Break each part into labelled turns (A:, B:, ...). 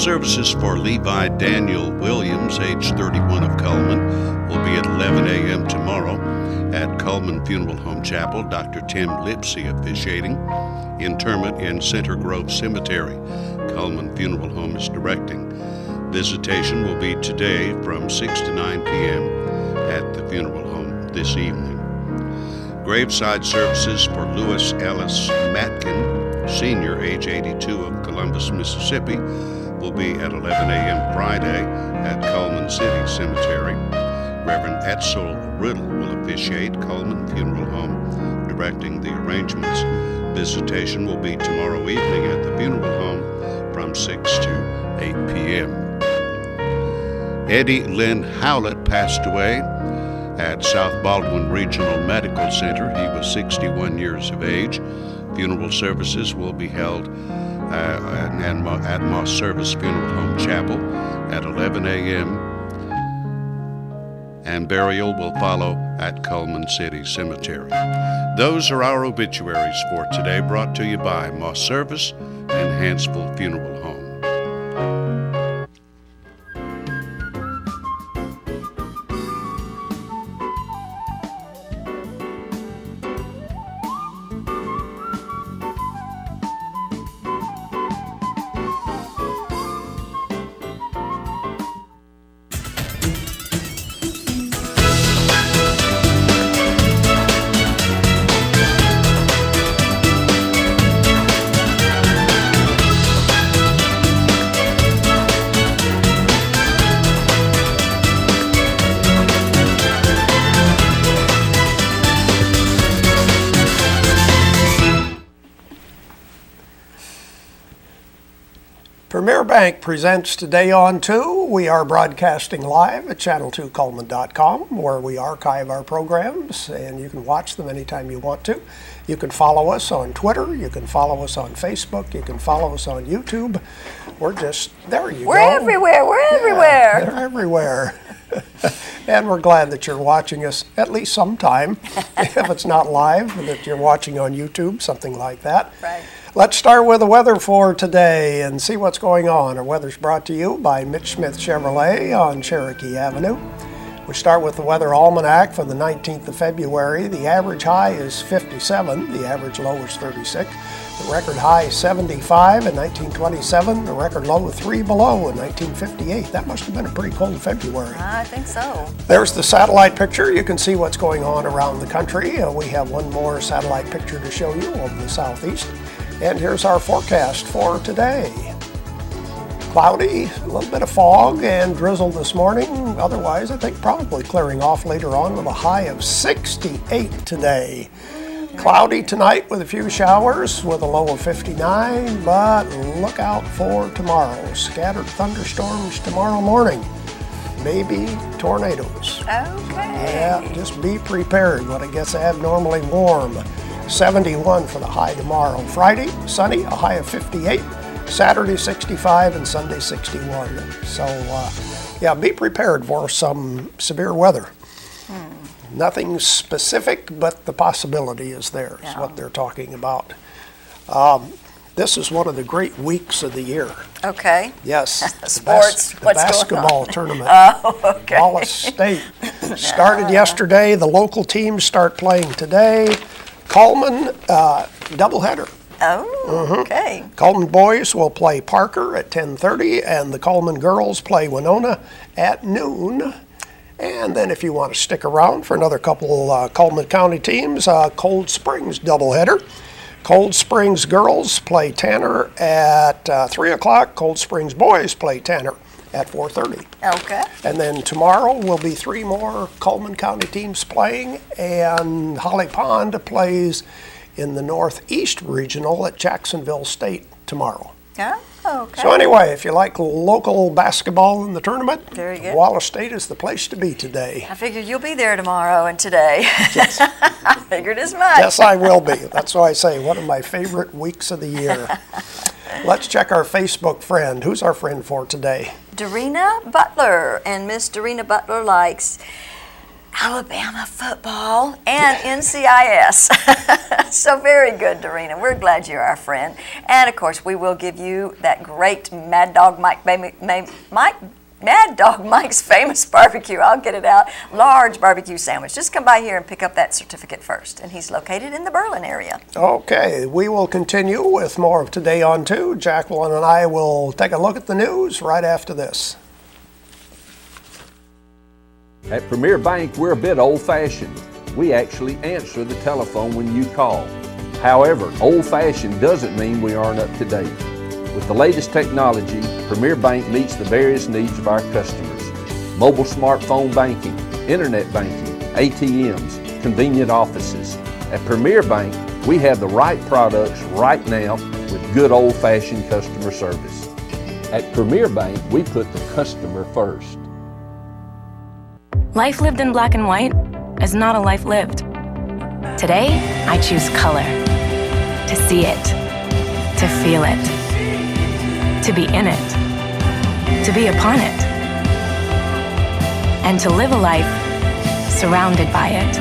A: services for Levi Daniel Williams, age 31 of Coleman, will be at 11 a.m. tomorrow at Coleman Funeral Home Chapel. Dr. Tim Lipsey officiating. Interment in Center Grove Cemetery. Coleman Funeral Home is directing. Visitation will be today from 6 to 9 p.m. at the funeral home this evening. Graveside services for Lewis Ellis Matkin, Sr., age 82 of Columbus, Mississippi, will be at 11 a.m. Friday at Coleman City Cemetery. Reverend Etzel Riddle will officiate. Coleman Funeral Home directing the arrangements. Visitation will be tomorrow evening at the funeral home from 6 to 8 p.m. Eddie Lynn Howlett passed away at South Baldwin Regional Medical Center. He was 61 years of age. Funeral services will be held at Moss Service Funeral Home Chapel at 11 a.m. and burial will follow at Coleman City Cemetery. Those are our obituaries for today, brought to you by Moss Service and Hansville Funeral Home.
B: Premier Bank presents Today on 2. We are broadcasting live at channel2coleman.com, where we archive our programs, and you can watch them anytime you want to. You can follow us on Twitter. You can follow us on Facebook. You can follow us on YouTube. We're just, there you go.
C: We're everywhere. We're everywhere.
B: They're everywhere. And we're glad that you're watching us at least sometime. If it's not live, that you're watching on YouTube, something like that.
C: Right.
B: Let's start with the weather for today and see what's going on. Our weather's brought to you by Mitch Smith Chevrolet on Cherokee Avenue. We start with the weather almanac for the 19th of February. The average high is 57. The average low is 36. The record high is 75 in 1927. The record low was 3 below in 1958. That must have been a pretty cold February.
C: I think so.
B: There's the satellite picture. You can see what's going on around the country. We have one more satellite picture to show you over the southeast. And here's our forecast for today. Cloudy, a little bit of fog and drizzle this morning. Otherwise, I think probably clearing off later on with a high of 68 today. Cloudy tonight with a few showers with a low of 59, but look out for tomorrow. Scattered thunderstorms tomorrow morning. Maybe tornadoes.
C: Okay.
B: Yeah, just be prepared, but it gets abnormally warm. 71 for the high tomorrow. Friday, sunny, a high of 58. Saturday, 65, and Sunday, 61. So, yeah, be prepared for some severe weather. Nothing specific, but the possibility is there, is what they're talking about. This is one of the great weeks of the year.
C: Okay.
B: Yes.
C: Sports.
B: The basketball tournament.
C: Oh, okay.
B: Wallace State started yesterday. The local teams start playing today. Coleman, doubleheader.
C: Oh, okay.
B: Coleman boys will play Parker at 10:30, and the Coleman girls play Winona at noon. And then if you want to stick around for another couple Coleman County teams, Cold Springs doubleheader. Cold Springs girls play Tanner at 3 o'clock. Cold Springs boys play Tanner at 4:30.
C: Okay.
B: And then tomorrow will be 3 more Coleman County teams playing, and Holly Pond plays in the Northeast Regional at Jacksonville State tomorrow.
C: Yeah. Okay.
B: So anyway, if you like local basketball in the tournament,
C: very good.
B: Wallace State is the place to be today.
C: I figured you'll be there tomorrow and today.
B: Yes.
C: I figured as much.
B: Yes, I will be. That's why I say one of my favorite weeks of the year. Let's check our Facebook friend. Who's our friend for today?
C: Darina Butler. And Miss Darina Butler likes Alabama football and NCIS. So very good, Dorena. We're glad you're our friend. And of course, we will give you that great Mad Dog Mike's famous barbecue. I'll get it out. Large barbecue sandwich. Just come by here and pick up that certificate first. And he's located in the Berlin area.
B: Okay, we will continue with more of Today on 2. Jacqueline and I will take a look at the news right after this.
D: At Premier Bank, we're a bit old-fashioned. We actually answer the telephone when you call. However, old-fashioned doesn't mean we aren't up to date. With the latest technology, Premier Bank meets the various needs of our customers. Mobile smartphone banking, internet banking, ATMs, convenient offices. At Premier Bank, we have the right products right now with good old-fashioned customer service. At Premier Bank, we put the customer first.
E: Life lived in black and white is not a life lived. Today, I choose color. To see it. To feel it. To be in it. To be upon it. And to live a life surrounded by it.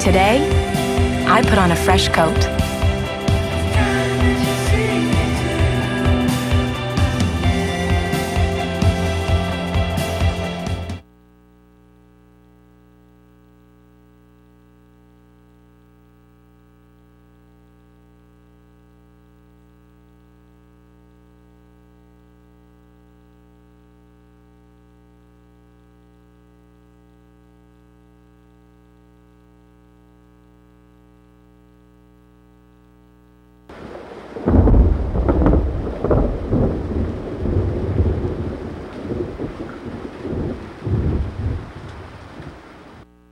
E: Today, I put on a fresh coat.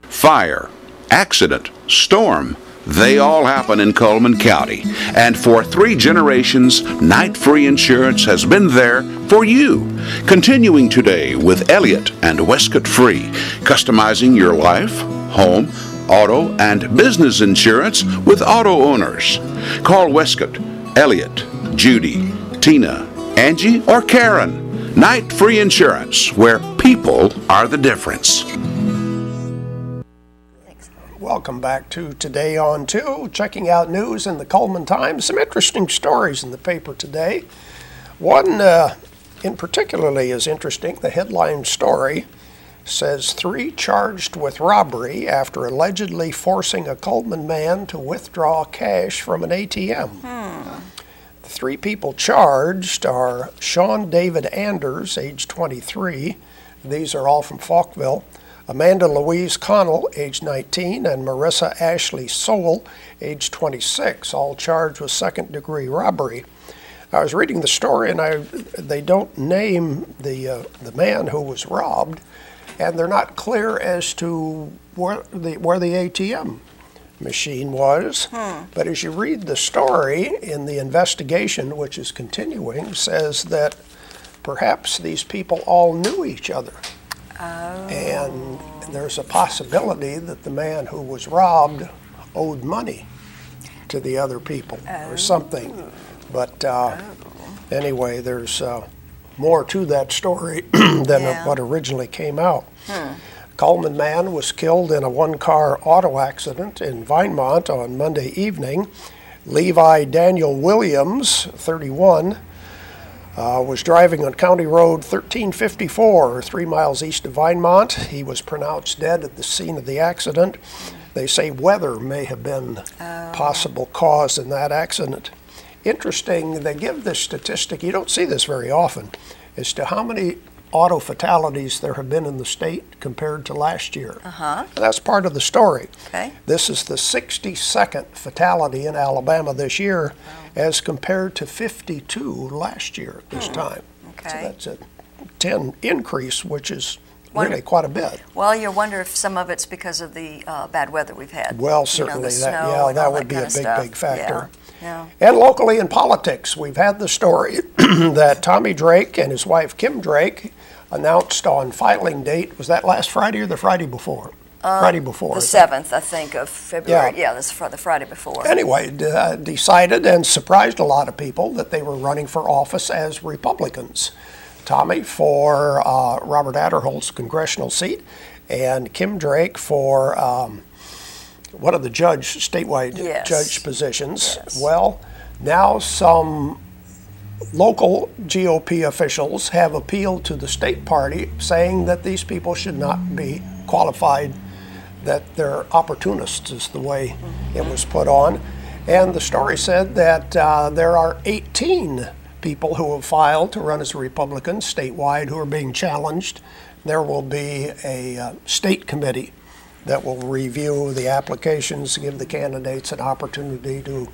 A: Fire, accident, storm, they all happen in Cullman County. And for 3 generations, Night Free Insurance has been there for you. Continuing today with Elliott and Westcott Free, customizing your life, home, auto, and business insurance with auto owners. Call Westcott, Elliott, Judy, Tina, Angie, or Karen. Night Free Insurance, where people are the difference.
B: Welcome back to Today on 2, checking out news in the Cullman Times. Some interesting stories in the paper today. One in particularly is interesting. The headline story says 3 charged with robbery after allegedly forcing a Cullman man to withdraw cash from an ATM. The 3 people charged are Sean David Anders, age 23. These are all from Falkville. Amanda Louise Connell, age 19, and Marissa Ashley Sowell, age 26, all charged with second-degree robbery. I was reading the story, and they don't name the man who was robbed, and they're not clear as to where the ATM machine was. But as you read the story in the investigation, which is continuing, says that perhaps these people all knew each other. And there's a possibility that the man who was robbed owed money to the other people or something. But anyway, there's more to that story than what originally came out. Cullman man was killed in a 1-car auto accident in Vinemont on Monday evening. Levi Daniel Williams, 31, was driving on County Road 1354, 3 miles east of Vinemont. He was pronounced dead at the scene of the accident. They say weather may have been possible cause in that accident. Interesting, they give this statistic, you don't see this very often, as to how many auto fatalities there have been in the state compared to last year. And that's part of the story. This is the 62nd fatality in Alabama this year, as compared to 52 last year at this time. So that's a 10 increase, which is really quite a bit.
C: Well, you wonder if some of it's because of the bad weather we've had.
B: Well, certainly, that would be a big factor.
C: Yeah.
B: And locally in politics, we've had the story that Tommy Drake and his wife Kim Drake announced on filing date, was that last Friday or the Friday before? Friday before.
C: The 7th, I think, of February. Yeah, this the Friday before.
B: Anyway, decided and surprised a lot of people that they were running for office as Republicans. Tommy for Robert Adderholt's congressional seat, and Kim Drake for one of the statewide
C: Yes.
B: judge positions.
C: Yes.
B: Well, now some local GOP officials have appealed to the state party saying that these people should not be qualified, that they're opportunists is the way it was put on. And the story said that there are 18 people who have filed to run as Republicans statewide who are being challenged. There will be a state committee that will review the applications, give the candidates an opportunity to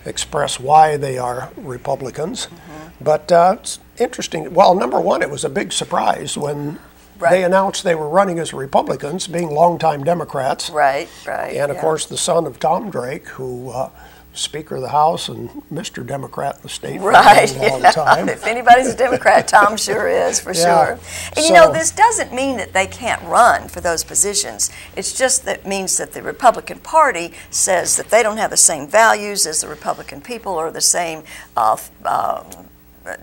B: express why they are Republicans. But it's interesting. Well, number one, it was a big surprise when they announced they were running as Republicans, being longtime Democrats.
C: Right.
B: And of course, the son of Tom Drake, who Speaker of the House and Mr. Democrat in the state for a long time.
C: If anybody's a Democrat, Tom sure is, for sure. And you know, this doesn't mean that they can't run for those positions. It's just that means that the Republican Party says that they don't have the same values as the Republican people, or the same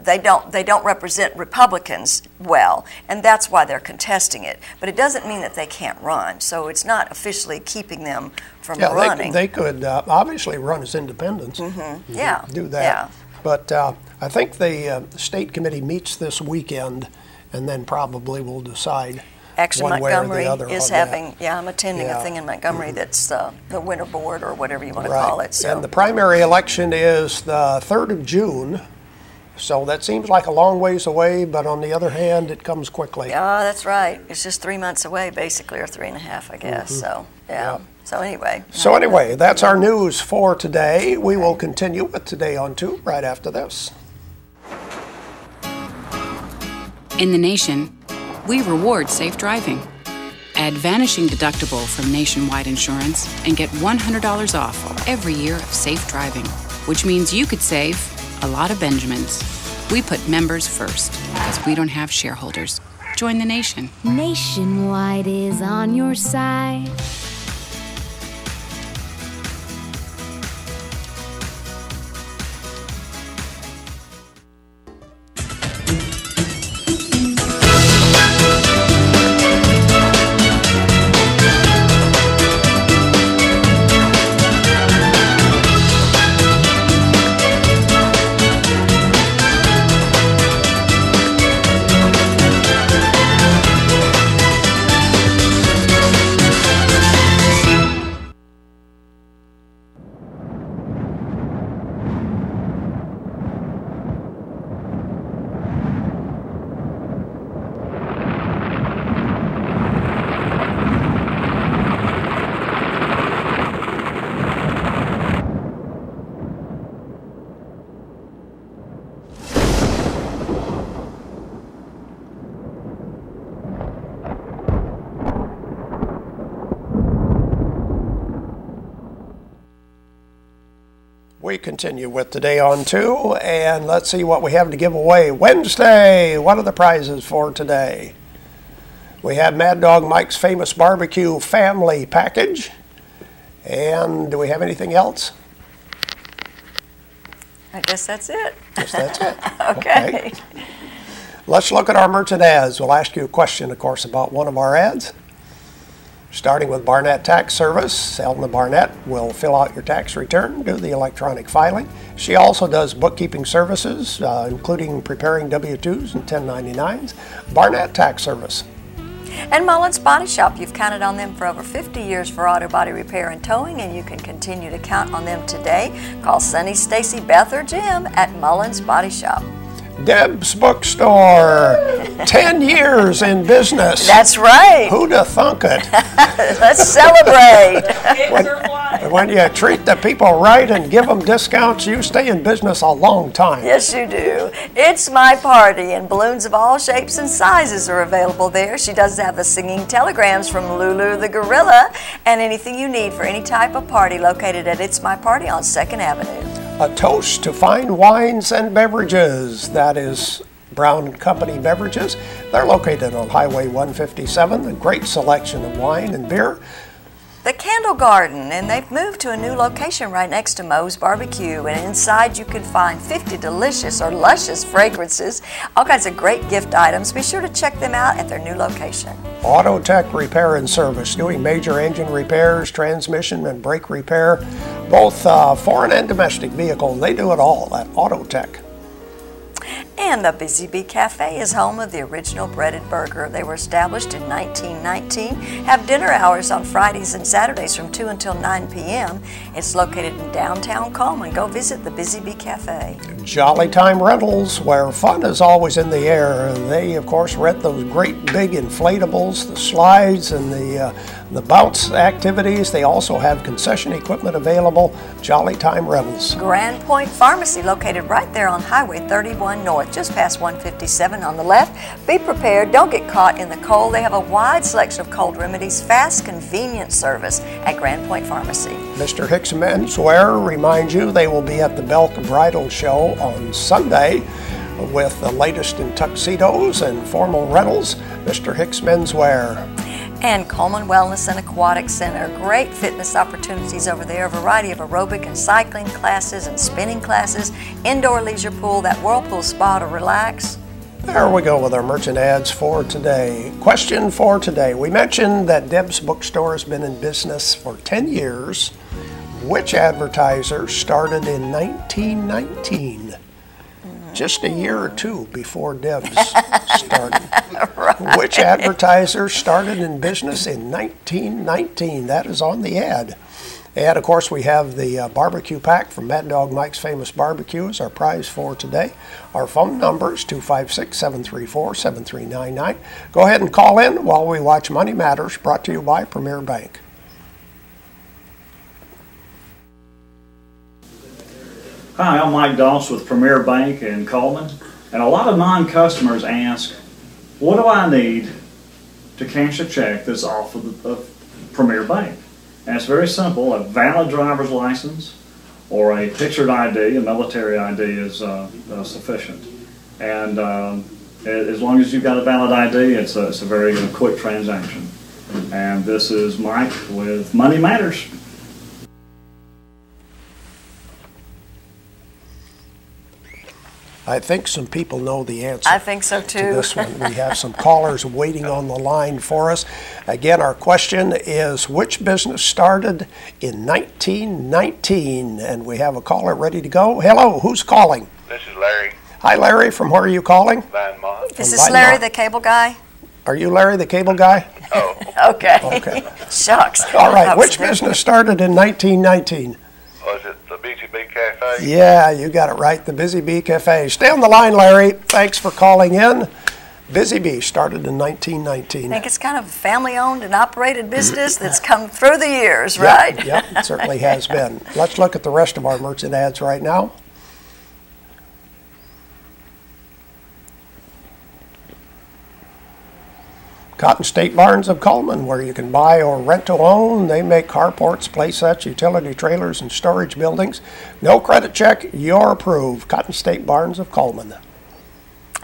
C: they don't represent Republicans well, and that's why they're contesting it. But it doesn't mean that they can't run, so it's not officially keeping them from running.
B: They could obviously run as independents. Do that.
C: Yeah.
B: But I think the state committee meets this weekend, and then probably will decide
C: Actually,
B: one way
C: Montgomery
B: or the other
C: is
B: on
C: having, I'm attending a thing in Montgomery that's the winter board, or whatever you want to call it. So.
B: And the primary election is the 3rd of June. So that seems like a long ways away, but on the other hand, it comes quickly.
C: Yeah, that's right. It's just 3 months away, basically, or 3.5, I guess. So, yeah. So anyway.
B: That's our news for today. We will continue with Today on 2 right after this.
F: In the nation, we reward safe driving. Add Vanishing Deductible from Nationwide Insurance and get $100 off every year of safe driving, which means you could save a lot of Benjamins. We put members first because we don't have shareholders. Join the nation.
G: Nationwide is on your side.
B: We continue with Today on 2, and let's see what we have to give away. Wednesday, what are the prizes for today? We have Mad Dog Mike's Famous Barbecue Family Package. And do we have anything else?
C: I guess that's it.
B: Guess that's it.
C: Okay.
B: Let's look at our merchandise. We'll ask you a question, of course, about one of our ads. Starting with Barnett Tax Service, Elna Barnett will fill out your tax return, do the electronic filing. She also does bookkeeping services, including preparing W-2s and 1099s. Barnett Tax Service.
C: And Mullins Body Shop, you've counted on them for over 50 years for auto body repair and towing, and you can continue to count on them today. Call Sunny, Stacy, Beth, or Jim at Mullins Body Shop.
B: Deb's Bookstore, 10 years in business.
C: That's right.
B: Who'd have thunk it?
C: Let's celebrate.
B: When you treat the people right and give them discounts, you stay in business a long time.
C: Yes, you do. It's my party, and balloons of all shapes and sizes are available there. She does have the singing telegrams from Lulu the Gorilla, and anything you need for any type of party located at It's My Party on 2nd Avenue.
B: A toast to fine wines and beverages. That is Brown Company Beverages. They're located on Highway 157. A great selection of wine and beer.
C: The Candle Garden, and they've moved to a new location right next to Moe's Barbecue, and inside you can find 50 delicious or luscious fragrances, all kinds of great gift items. Be sure to check them out at their new location.
B: Auto Tech Repair and Service, doing major engine repairs, transmission and brake repair, both foreign and domestic vehicles. They do it all at Auto Tech.
C: And the Busy Bee Cafe is home of the original breaded burger. They were established in 1919, have dinner hours on Fridays and Saturdays from 2 until 9 p.m. It's located in downtown Coleman. Go visit the Busy Bee Cafe. Jolly Time Rentals, where fun is always in the air. They, of course, rent those great big inflatables, the slides, and the bounce activities. They also have concession equipment available. Jolly Time Rentals. Grand Point Pharmacy, located right there on Highway 31 North, just past 157 on the left. Be prepared, don't get caught in the cold. They have a wide selection of cold remedies, fast, convenient service at Grand Point Pharmacy. Mr. Hicks Menswear reminds you they will be at the Belk Bridal Show on Sunday with the latest in tuxedos and formal rentals. Mr. Hicks Menswear. And Coleman Wellness and Aquatic Center. Great fitness opportunities over there. A variety of aerobic and cycling classes and spinning classes. Indoor leisure pool, that whirlpool spa to relax. There we go with our merchant ads for today. Question for today. We mentioned that Deb's Bookstore has been in business for 10 years. Which advertiser started in 1919? Just a year or two before Deb's started. Right. Which advertiser started in business in 1919? That is on the ad. And of course we have the barbecue pack from Mad Dog Mike's Famous Barbecue as our prize for today. Our phone number is 256-734-7399. Go ahead and call in while we watch Money Matters, brought to you by Premier Bank.
H: Hi, I'm Mike Doss with Premier Bank in Coleman, and a lot of non-customers ask, what do I need to cash a check that's off of Premier Bank? And it's very simple. A valid driver's license or a pictured ID, a military ID, is sufficient. And as long as you've got a valid ID, it's a very quick transaction. And this is Mike with Money Matters.
B: I think some people know the answer.
C: I think so too.
B: To this one. We have some callers waiting on the line for us. Again, our question is, which business started in 1919? And we have a caller ready to go. Hello, who's calling?
I: This is Larry.
B: Hi, Larry. From where are you calling?
I: Vinemont.
C: Is this Larry, the cable guy?
B: Are you Larry, the cable guy?
I: Oh.
C: Okay.
B: Okay.
C: Shucks.
B: All right. Which business started in 1919?
I: Was it the Busy Bee Cafe?
B: Yeah, you got it right. The Busy Bee Cafe. Stay on the line, Larry. Thanks for calling in. Busy Bee started in 1919.
C: I think it's kind of a family-owned and operated business that's come through the years, right?
B: Yep, it certainly has been. Let's look at the rest of our merchant ads right now. Cotton State Barns of Coleman, where you can buy or rent to own. They make carports, playsets, utility trailers, and storage buildings. No credit check, you're approved. Cotton State Barns of Coleman.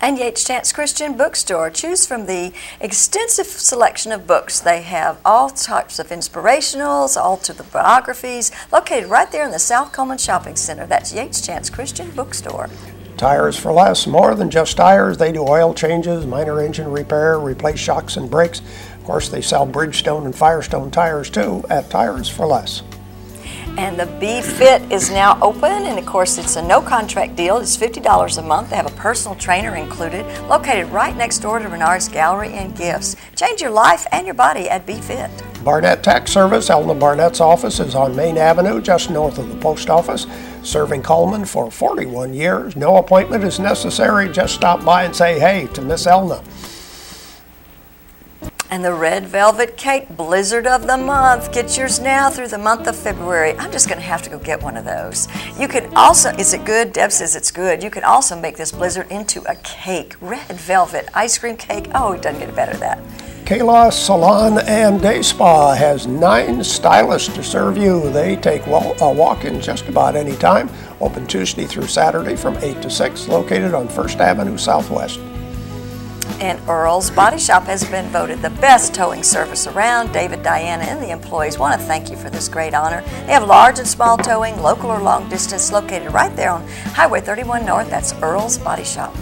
B: And Yates Chance Christian Bookstore. Choose from the extensive selection of books. They have all types of inspirationals, all to the biographies, located right there in the South Coleman Shopping Center. That's Yates Chance Christian Bookstore. Tires for Less, more than just tires. They do oil changes, minor engine repair, replace shocks and brakes. Of course, they sell Bridgestone and Firestone tires too at Tires for Less. And the B-Fit is now open, and of course it's a no-contract deal. It's $50 a month. They have a personal trainer included, located right next door to Renard's Gallery and Gifts. Change your life and your body at B-Fit. Barnett Tax Service. Elna Barnett's office is on Main Avenue, just north of the post office, serving Coleman for 41 years. No appointment is necessary. Just stop by and say hey to Miss Elna. And the Red Velvet Cake Blizzard of the Month. Get yours now through the month of February. I'm just going to have to go get one of those. You can also, is it good? Deb says it's good. You can also make this blizzard into a cake. Red Velvet ice cream cake. Oh, it doesn't get better than that. Kayla Salon and Day Spa has 9 stylists to serve you. They take a walk-in just about any time. Open Tuesday through Saturday from 8 to 6, located on 1st Avenue Southwest.
C: And Earl's Body Shop has been voted the best towing service around. David, Diana, and the employees want to thank you for this great honor. They have large and small towing, local or long distance, located right there on Highway 31 North. That's Earl's Body Shop.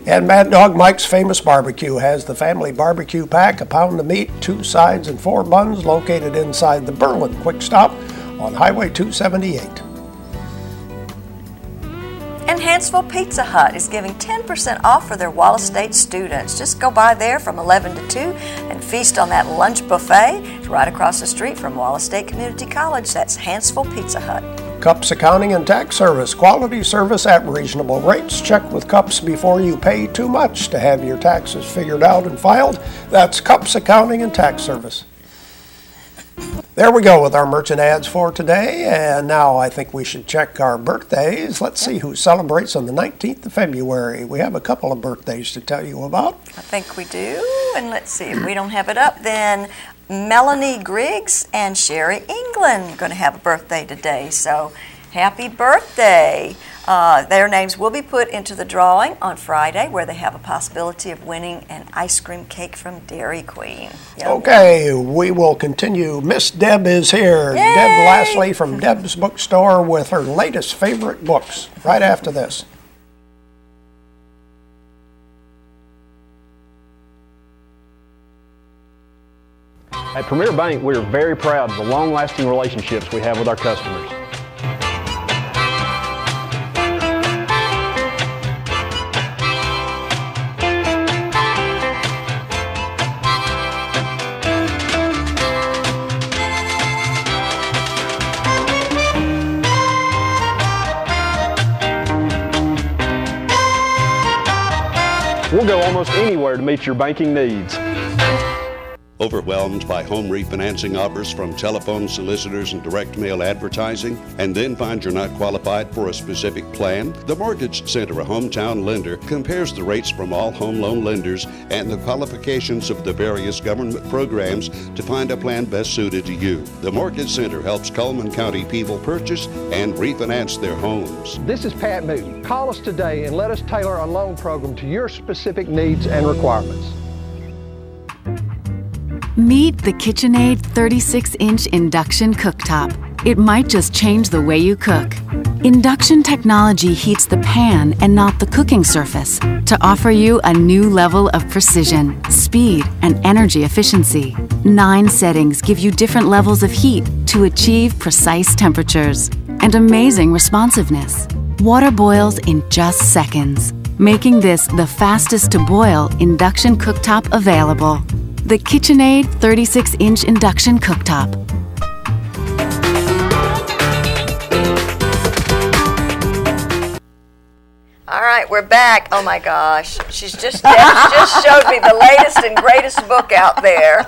B: And Mad Dog Mike's Famous Barbecue has the family barbecue pack, a pound of meat, 2 sides, and 4 buns, located inside the Berlin Quick Stop on Highway 278.
C: And Hansville Pizza Hut is giving 10% off for their Wallace State students. Just go by there from 11 to 2 and feast on that lunch buffet. It's right across the street from Wallace State Community College. That's Hansville Pizza Hut.
B: Cups Accounting and Tax Service, quality service at reasonable rates. Check with Cups before you pay too much to have your taxes figured out and filed. That's Cups Accounting and Tax Service. There we go with our merchant ads for today, and now I think we should check our birthdays. Let's see who celebrates on the 19th of February. We have a couple of birthdays to tell you about.
C: I think we do, and let's see, if we don't have it up, then Melanie Griggs and Sherry England are going to have a birthday today, so happy birthday. Their names will be put into the drawing on Friday, where they have a possibility of winning an ice cream cake from Dairy Queen. Yep.
B: Okay, we will continue. Miss Deb is here.
C: Yay!
B: Deb Laslie from Deb's Bookstore with her latest favorite books right after this.
J: At Premier Bank, we are very proud of the long-lasting relationships we have with our customers. We'll go almost anywhere to meet your banking needs.
A: Overwhelmed by home refinancing offers from telephone solicitors and direct mail advertising, and then find you're not qualified for a specific plan? The Mortgage Center, a hometown lender, compares the rates from all home loan lenders and the qualifications of the various government programs to find a plan best suited to you. The Mortgage Center helps Cullman County people purchase and refinance their homes.
K: This is Pat Newton. Call us today and let us tailor a loan program to your specific needs and requirements.
L: Meet the KitchenAid 36-inch induction cooktop. It might just change the way you cook. Induction technology heats the pan and not the cooking surface to offer you a new level of precision, speed, and energy efficiency. 9 settings give you different levels of heat to achieve precise temperatures and amazing responsiveness. Water boils in just seconds, making this the fastest to boil induction cooktop available. The KitchenAid 36-inch induction cooktop.
C: All right, we're back. Oh my gosh, Deb just showed me the latest and greatest book out there,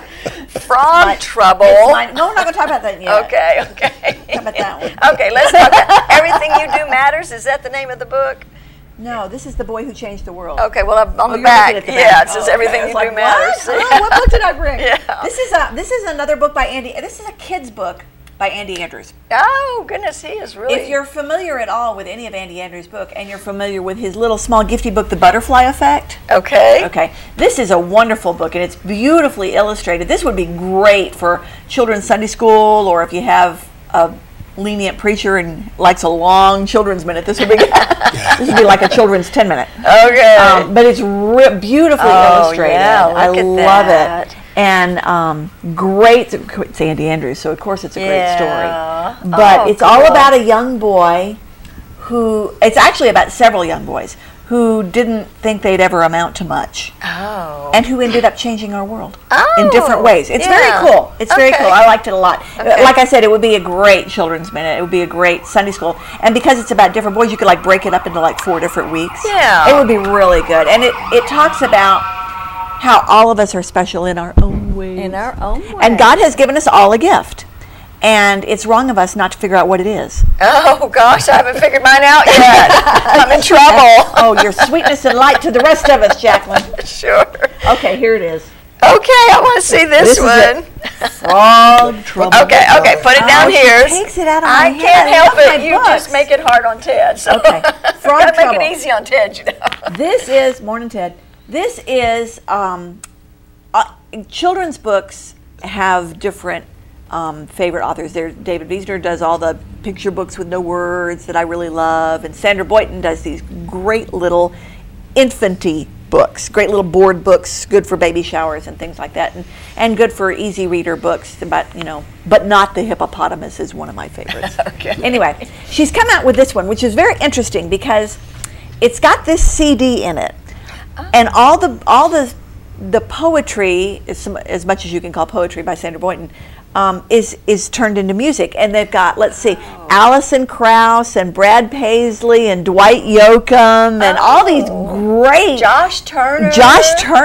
C: Frog Trouble.
M: No, we're not going to talk about that yet.
C: Okay.
M: Talk about that one.
C: Okay, let's talk about Everything You Do Matters. Is that the name of the book?
M: No, this is The Boy Who Changed the World.
C: Okay, well, on the back, it says Everything You Do Matters.
M: What book did I bring?
C: Yeah.
M: This is another book by Andy. This is a kid's book by Andy Andrews.
C: Oh, goodness, he is really...
M: If you're familiar at all with any of Andy Andrews' book, and you're familiar with his little small gifty book, The Butterfly Effect. Okay. This is a wonderful book, and it's beautifully illustrated. This would be great for children's Sunday school, or if you have a lenient preacher and likes a long children's minute, this would be like a children's 10-minute.
C: Okay.
M: But it's beautifully illustrated.
C: Yeah,
M: I love it. And great. It's Andy Andrews, so of course it's a great story. But it's all about a young boy who, it's actually about several young boys who didn't think they'd ever amount to much. And who ended up changing our world in different ways. It's very cool. It's very cool. I liked it a lot. Like I said, it would be a great children's minute. It would be a great Sunday school. And because it's about different boys, you could like break it up into like 4 different weeks.
C: Yeah.
M: It would be really good. And it talks about how all of us are special in our own ways.
C: In our own way.
M: And God has given us all a gift. And it's wrong of us not to figure out what it is.
C: Oh, gosh, I haven't figured mine out yet. I'm in trouble.
M: Oh, your sweetness and light to the rest of us, Jacqueline.
C: Sure.
M: Okay, here it is.
C: Okay, I want to see this one.
M: Frog Trouble.
C: Okay, put it down here.
M: She takes it out of my
C: I
M: hand.
C: can't help
M: I love
C: it.
M: my
C: You
M: books.
C: just make it hard on Ted. So.
M: Okay, Frog
C: Gotta
M: Trouble.
C: make it easy on Ted, you know.
M: This is, morning Ted, this is, children's books have different favorite authors. David Wiesner does all the picture books with no words that I really love, and Sandra Boynton does these great little infanty books, great little board books, good for baby showers and things like that, and good for easy reader books about, you know, but not the hippopotamus is one of my favorites.
C: Okay.
M: Anyway, she's come out with this one, which is very interesting because it's got this CD in it, and all the poetry, as much as you can call poetry by Sandra Boynton, is turned into music. And they've got, let's see, Alison Krauss and Brad Paisley and Dwight Yoakam and all these great.
C: Josh Turner.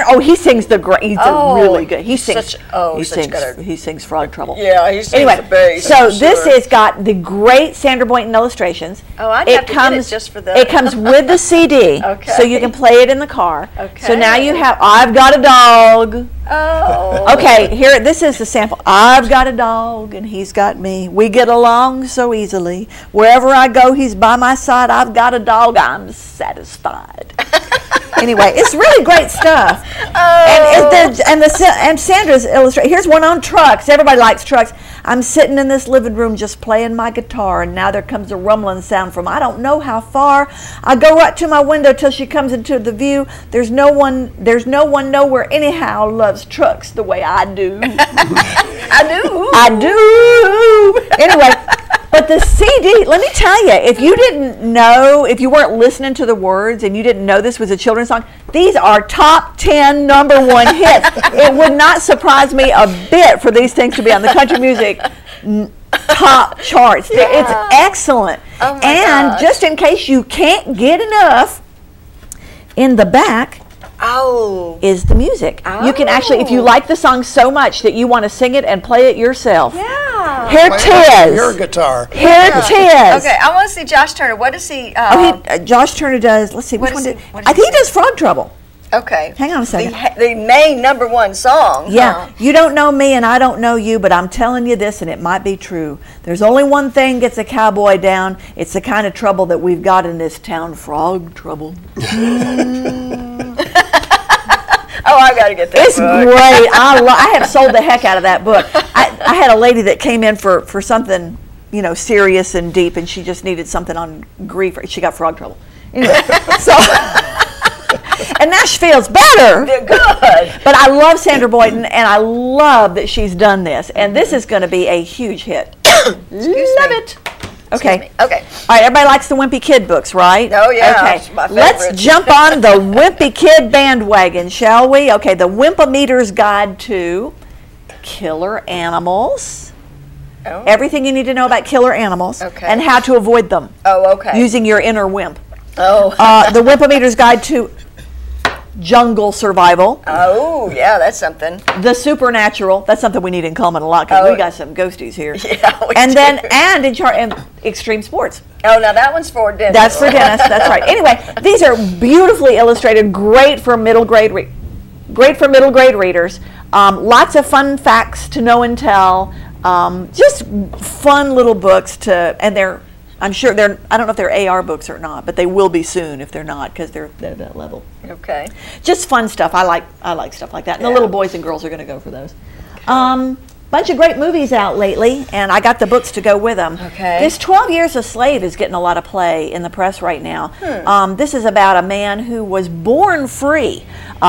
M: Oh, he sings he's really good. He sings.
C: Good.
M: He sings Frog Trouble.
C: Yeah, he sings the bass.
M: So this has got the great Sandra Boynton illustrations.
C: Oh, I'd have to get it just for that.
M: It comes with the CD,
C: Okay.
M: so you can play it in the car.
C: Okay.
M: So now you have I've Got a Dog.
C: Oh.
M: Okay, here, this is the sample. I've got a dog and he's got me. We get along so easily. Wherever I go, he's by my side. I've got a dog. I'm satisfied. Anyway, it's really great stuff. And Sandra's illustrate. Here's one on trucks. Everybody likes trucks. I'm sitting in this living room just playing my guitar, and now there comes a rumbling sound from I don't know how far. I go right to my window till she comes into the view. There's no one nowhere anyhow loves trucks the way I do. I do. Anyway, but the CD, let me tell you, if you didn't know, if you weren't listening to the words and you didn't know this was a children's song, these are top 10 #1 hits. It would not surprise me a bit for these things to be on the country music top charts. Yeah. It's excellent.
C: Oh my
M: gosh. Just in case you can't get enough, in the back is the music. You can actually, if you like the song so much that you want to sing it and play it yourself.
C: Yeah.
M: Here it is.
B: Your guitar.
M: Here it is.
C: Okay, I want to see Josh Turner. What does he?
M: Josh Turner does. Let's see. Which one did? I think he does Frog Trouble.
C: Okay.
M: Hang on a second.
C: The main #1 song.
M: Yeah. You don't know me and I don't know you, but I'm telling you this, and it might be true. There's only one thing gets a cowboy down. It's the kind of trouble that we've got in this town. Frog trouble.
C: Oh, I got to get that
M: It's
C: book.
M: great. I have sold the heck out of that book. I had a lady that came in for something, you know, serious and deep, and she just needed something on grief. She got Frog Trouble. Anyway, so... And now she feels better.
C: They're good.
M: But I love Sandra Boynton, and I love that she's done this. And this is going to be a huge hit. Love it. Okay.
C: Okay.
M: All right, everybody likes the Wimpy Kid books, right?
C: Oh, yeah.
M: Okay.
C: It's my
M: Let's
C: favorite.
M: jump on the Wimpy Kid bandwagon, shall we? Okay, the Wimpometer's Guide to Killer Animals.
C: Oh.
M: Everything you need to know about killer animals.
C: Okay.
M: And how to avoid them.
C: Oh, okay.
M: Using your inner wimp.
C: Oh.
M: The Wimpometer's Guide to Jungle Survival.
C: Oh, yeah, that's something.
M: The Supernatural. That's something we need in Coleman a lot because we got some ghosties here.
C: Yeah, we
M: and
C: do.
M: then and Extreme Sports.
C: Oh, now that one's for Dennis.
M: That's for Dennis. That's right. Anyway, these are beautifully illustrated. Great for middle grade readers. Lots of fun facts to know and tell. Just fun little books I'm sure I don't know if they're AR books or not, but they will be soon if they're not, because they're that level.
C: Okay.
M: Just fun stuff. I like stuff like that. And
C: Yeah.
M: the little boys and girls are going to go for those. Bunch of great movies out lately, and I got the books to go with them.
C: Okay.
M: This 12 Years a Slave is getting a lot of play in the press right now. This is about a man who was born free.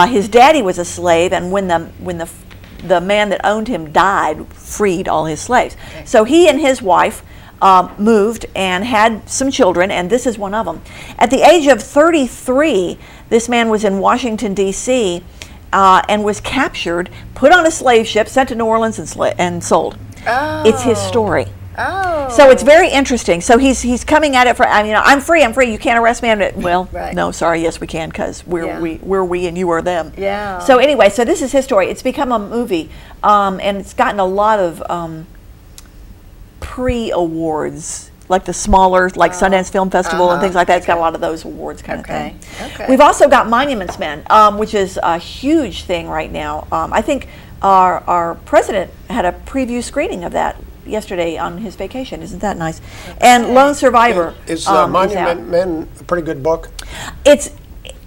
M: His daddy was a slave, and when the man that owned him died, freed all his slaves. Okay. So he and his wife moved and had some children, and this is one of them. At the age of 33, this man was in Washington, D.C., and was captured, put on a slave ship, sent to New Orleans, and sold.
C: Oh.
M: It's his story.
C: Oh.
M: So it's very interesting. So he's coming at it for, I'm free, you can't arrest me. Well,
C: right.
M: No, sorry, yes we can, because we're we and you are them.
C: Yeah.
M: So anyway, so this is his story. It's become a movie, and it's gotten a lot of pre-awards, like the smaller, like Sundance Film Festival and things like that. It's got a lot of those awards kind of thing.
C: Okay.
M: We've also got Monuments Men, which is a huge thing right now. I think our president had a preview screening of that yesterday on his vacation. Isn't that nice? And Lone Survivor
B: is Monument Men a pretty good book?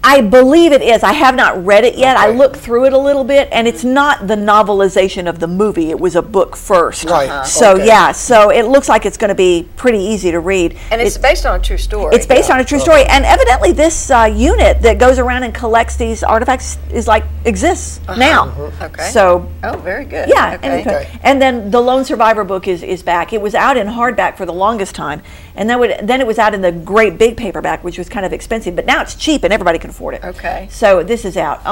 M: I believe it is. I have not read it yet. I looked through it a little bit, and it's not the novelization of the movie. It was a book first.
B: Right.
M: So, yeah, so it looks like it's going to be pretty easy to read.
C: And it's based on a true story.
M: It's based on a true story. And evidently this unit that goes around and collects these artifacts exists now.
C: Okay.
M: So,
C: very good.
M: Yeah.
C: Okay.
M: And then the Lone Survivor book is back. It was out in hardback for the longest time. And then it was out in the great big paperback, which was kind of expensive. But now it's cheap and everybody can afford it.
C: Okay.
M: So this is out.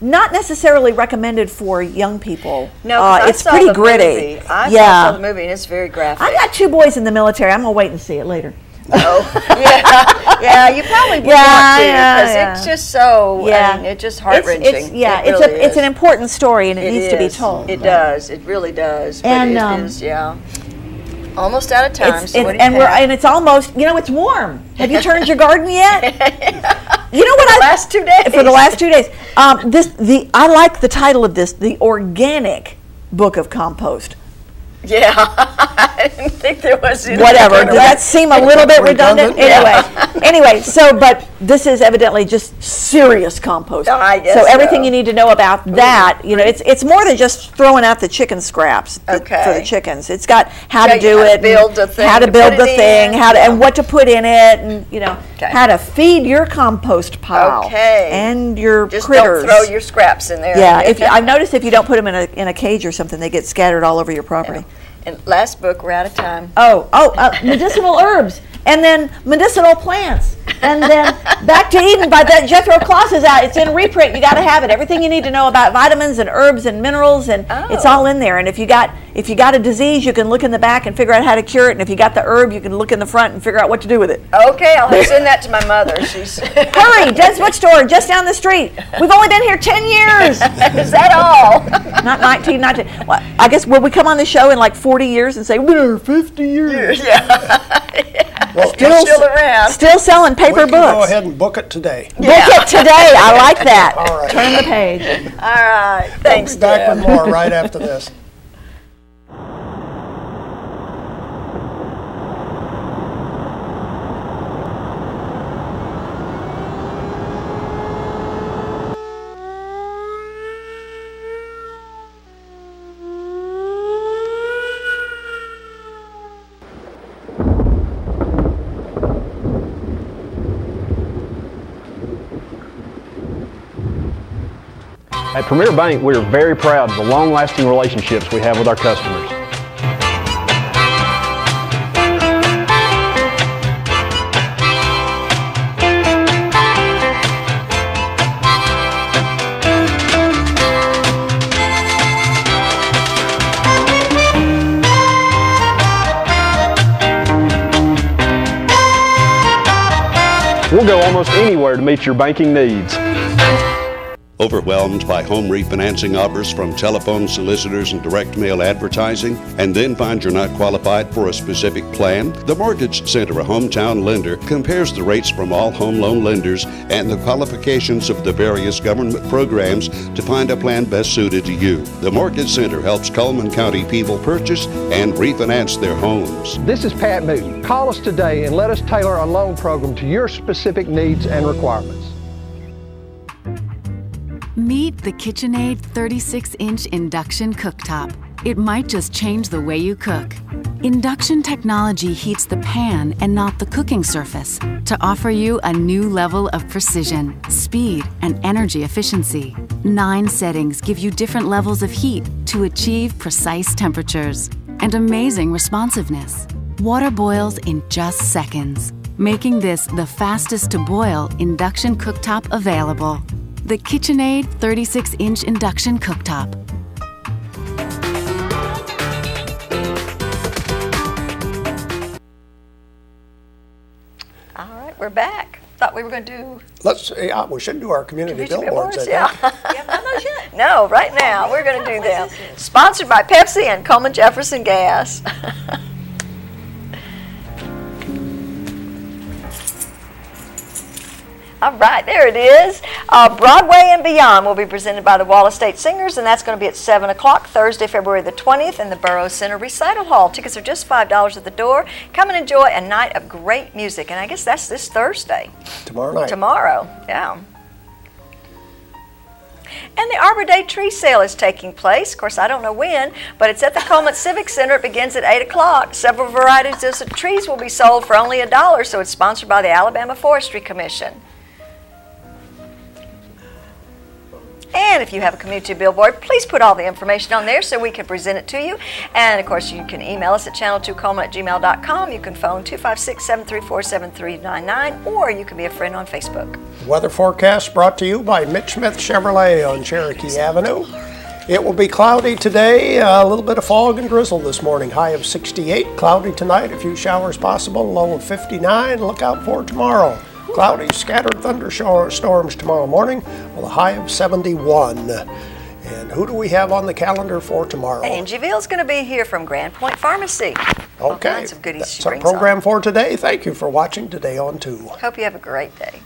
M: Not necessarily recommended for young people.
C: No,
M: it's pretty gritty.
C: I saw the movie and it's very graphic.
M: I got 2 boys in the military. I'm gonna wait and see it later.
C: Yeah, you probably would want to because it's just so. I mean, it's just heart wrenching.
M: It's an important story and it needs to be told.
C: It does. It really does. But
M: And
C: it is, almost out of time.
M: And it's almost, it's warm. Have you turned your garden yet? You know what?
C: For the last 2 days.
M: For the last 2 days. I like the title of this, The Organic Book of Compost.
C: Yeah, I didn't think there was any.
M: Whatever. Does that seem a little bit redundant? Anyway, but this is evidently just serious compost.
C: I guess
M: so everything you need to know about that, it's more than just throwing out the chicken scraps for the chickens. It's got how to do it, how to build the thing, and what to put in it, and how to feed your compost pile and your critters.
C: Don't throw your scraps in there.
M: Yeah, I've noticed if you don't put them in a cage or something, they get scattered all over your property.
C: And last book, we're out of time.
M: Medicinal herbs, and then medicinal plants, and then Back to Eden by that Jethro Kloss is out. It's in reprint. You got to have it. Everything you need to know about vitamins and herbs and minerals, and it's all in there. And if you got a disease, you can look in the back and figure out how to cure it. And if you got the herb, you can look in the front and figure out what to do with it.
C: Okay, I'll send that to my mother. She's
M: hurry, Den's Bookstore, just down the street. We've only been here 10 years.
C: Is that all?
M: Not 19. Well, I guess will we come on the show in like 40 years and say we've been here 50 years?
B: Well,
C: still around.
M: Still selling paper books.
B: Go ahead and book it today.
M: Book it today. I like that.
B: All right.
M: Turn the page.
C: All right. Thanks,
B: We'll be back with more right after this.
J: At Premier Bank, we are very proud of the long-lasting relationships we have with our customers. We'll go almost anywhere to meet your banking needs.
A: Overwhelmed by home refinancing offers from telephone solicitors and direct mail advertising, and then find you're not qualified for a specific plan? The Mortgage Center, a hometown lender, compares the rates from all home loan lenders and the qualifications of the various government programs to find a plan best suited to you. The Mortgage Center helps Cullman County people purchase and refinance their homes.
K: This is Pat Newton. Call us today and let us tailor a loan program to your specific needs and requirements.
L: Meet the KitchenAid 36-inch induction cooktop. It might just change the way you cook. Induction technology heats the pan and not the cooking surface to offer you a new level of precision, speed, and energy efficiency. 9 settings give you different levels of heat to achieve precise temperatures and amazing responsiveness. Water boils in just seconds, making this the fastest to boil induction cooktop available. The KitchenAid 36-inch induction cooktop.
C: All right, we're back. Thought we were going to do...
B: we should do our community billboards.
C: No, right now we're going to do them. Sponsored by Pepsi and Coleman Jefferson Gas. All right, there it is. Broadway and Beyond will be presented by the Wallace State Singers, and that's going to be at 7 o'clock Thursday, February the 20th in the Burroughs Center Recital Hall. Tickets are just $5 at the door. Come and enjoy a night of great music, and I guess that's this Thursday.
B: Tomorrow night.
C: Tomorrow, yeah. And the Arbor Day tree sale is taking place. Of course, I don't know when, but it's at the Coleman Civic Center. It begins at 8 o'clock. Several varieties of trees will be sold for only $1, so it's sponsored by the Alabama Forestry Commission. And if you have a community billboard, please put all the information on there so we can present it to you. And, of course, you can email us at channel2coleman@gmail.com. You can phone 256-734-7399, or you can be a friend on Facebook.
B: Weather forecast brought to you by Mitch Smith Chevrolet on Cherokee Avenue. It will be cloudy today, a little bit of fog and drizzle this morning, high of 68. Cloudy tonight, a few showers possible, low of 59. Look out for tomorrow. Cloudy, scattered thunderstorms tomorrow morning with a high of 71. And who do we have on the calendar for tomorrow?
C: Angie Veal's going to be here from Grand Point Pharmacy.
B: Okay,
C: All kinds of goodies
B: that's our program for today. Thank you for watching Today on 2.
C: Hope you have a great day.